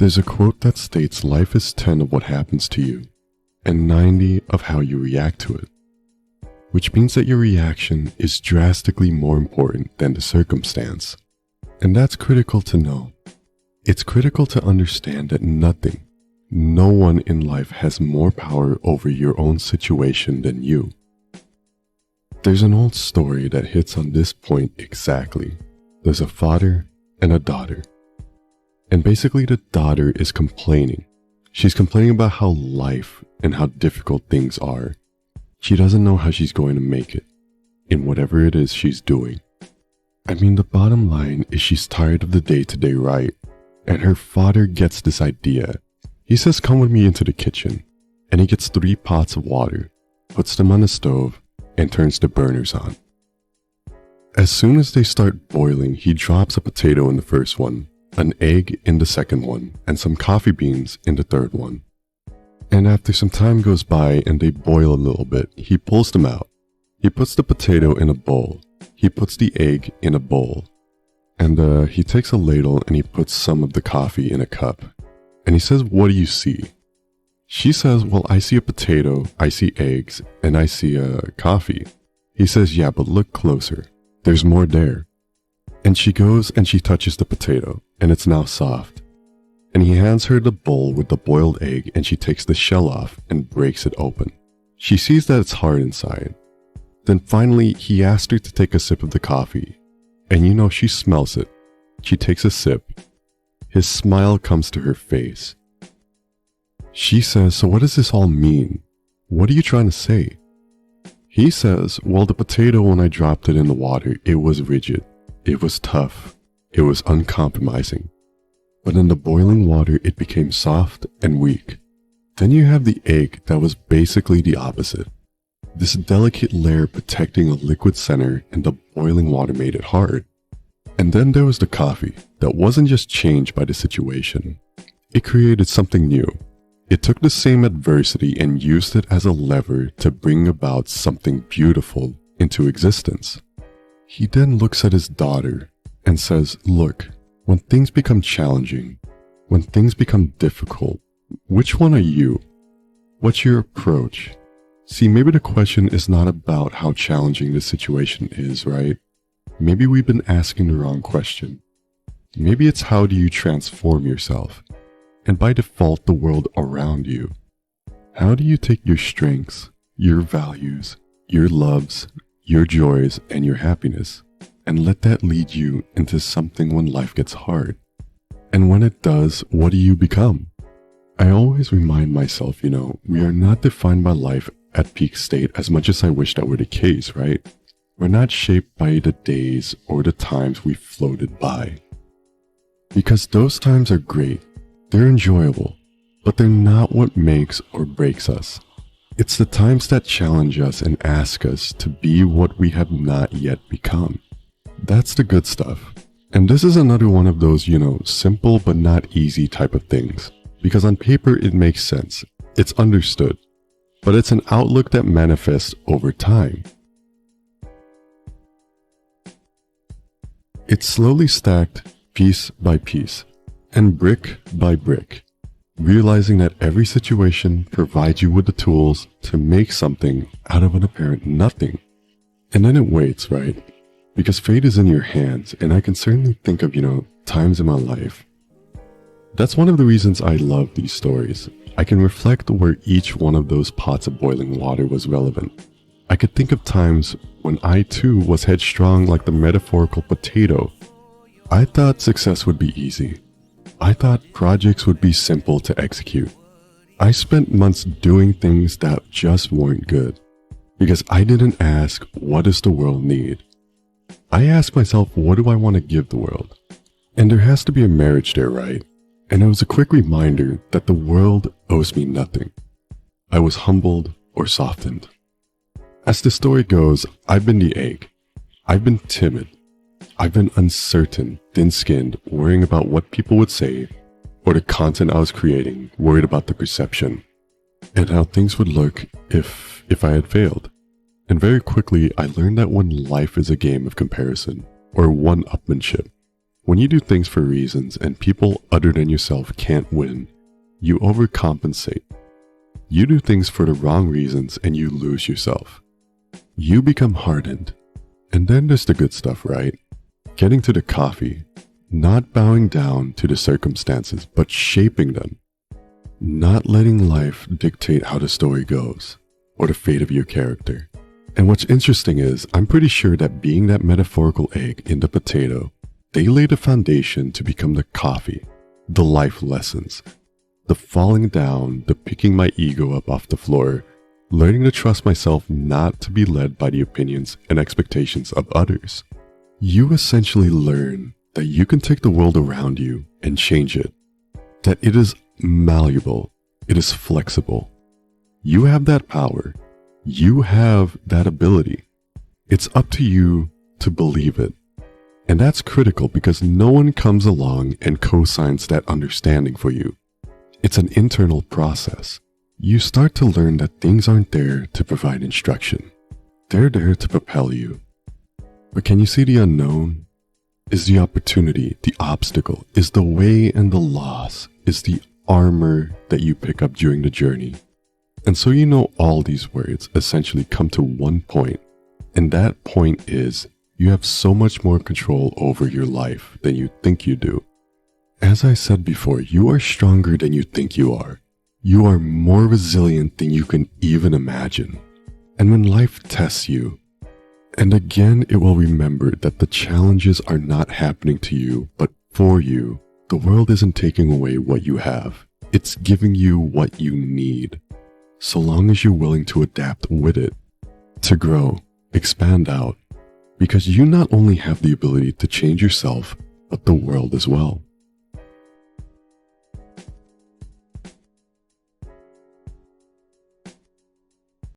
There's a quote that states life is 10 of what happens to you and 90 of how you react to it, which means that your reaction is drastically more important than the circumstance. And that's critical to know. It's critical to understand that no one in life has more power over your own situation than you. There's an old story that hits on this point exactly. There's a father and a daughter. And basically the daughter is complaining. She's complaining about how life and how difficult things are. She doesn't know how she's going to make it in whatever it is she's doing. I mean, the bottom line is she's tired of the day-to-day right, and her father gets this idea. He says, "Come with me into the kitchen," and he gets 3 pots of water, puts them on the stove, and turns the burners on. As soon as they start boiling, he drops a potato in the first one, an egg in the second one, and some coffee beans in the third one. And after some time goes by and they boil a little bit, he pulls them out. He puts the potato in a bowl. He puts the egg in a bowl. And he takes a ladle and he puts some of the coffee in a cup. And he says, "What do you see?" She says, "Well, I see a potato, I see eggs, and I see coffee." He says, "Yeah, but look closer. There's more there." And she goes and she touches the potato, and it's now soft. And he hands her the bowl with the boiled egg, and she takes the shell off and breaks it open. She sees that it's hard inside. Then finally, he asks her to take a sip of the coffee. And she smells it. She takes a sip. His smile comes to her face. She says, "So what does this all mean? What are you trying to say?" He says, "Well, the potato, when I dropped it in the water, it was rigid. It was tough. It was uncompromising. But in the boiling water, it became soft and weak. Then you have the egg that was basically the opposite. This delicate layer protecting a liquid center, and the boiling water made it hard. And then there was the coffee that wasn't just changed by the situation. It created something new. It took the same adversity and used it as a lever to bring about something beautiful into existence." He then looks at his daughter and says, "Look, when things become challenging, when things become difficult, which one are you? What's your approach?" See, maybe the question is not about how challenging the situation is, right? Maybe we've been asking the wrong question. Maybe it's how do you transform yourself, and by default the world around you. How do you take your strengths, your values, your loves, your joys, and your happiness, and let that lead you into something when life gets hard? And when it does, what do you become? I always remind myself, we are not defined by life at peak state as much as I wish that were the case, right? We're not shaped by the days or the times we floated by. Because those times are great, they're enjoyable, but they're not what makes or breaks us. It's the times that challenge us and ask us to be what we have not yet become. That's the good stuff. And this is another one of those, simple but not easy type of things. Because on paper it makes sense, it's understood, but it's an outlook that manifests over time. It's slowly stacked piece by piece and brick by brick, realizing that every situation provides you with the tools to make something out of an apparent nothing. And then it waits, right? Because fate is in your hands, and I can certainly think of, times in my life. That's one of the reasons I love these stories. I can reflect where each one of those pots of boiling water was relevant. I could think of times when I too was headstrong like the metaphorical potato. I thought success would be easy. I thought projects would be simple to execute. I spent months doing things that just weren't good because I didn't ask, what does the world need? I asked myself, what do I want to give the world? And there has to be a marriage there, right? And it was a quick reminder that the world owes me nothing. I was humbled or softened. As the story goes, I've been the egg. I've been timid. I've been uncertain, thin-skinned, worrying about what people would say, or the content I was creating, worried about the perception, and how things would look if I had failed. And very quickly, I learned that when life is a game of comparison, or one-upmanship, When you do things for reasons and people other than yourself can't win, you overcompensate. You do things for the wrong reasons and you lose yourself. You become hardened. And then there's the good stuff, right? Getting to the coffee, not bowing down to the circumstances, but shaping them. Not letting life dictate how the story goes or the fate of your character. And what's interesting is, I'm pretty sure that being that metaphorical egg in the potato, they lay the foundation to become the coffee, the life lessons, the falling down, the picking my ego up off the floor, learning to trust myself not to be led by the opinions and expectations of others. You essentially learn that you can take the world around you and change it, that it is malleable, it is flexible. You have that power. You have that ability. It's up to you to believe it. And that's critical because no one comes along and co-signs that understanding for you. It's an internal process. You start to learn that things aren't there to provide instruction. They're there to propel you. But can you see the unknown? Is the opportunity, the obstacle, is the way and the loss, is the armor that you pick up during the journey. And so you know all these words essentially come to one point, and that point is you have so much more control over your life than you think you do. As I said before, you are stronger than you think you are. You are more resilient than you can even imagine. And when life tests you, and again it will remember that the challenges are not happening to you, but for you, the world isn't taking away what you have. It's giving you what you need. So long as you're willing to adapt with it, to grow, expand out, because you not only have the ability to change yourself, but the world as well.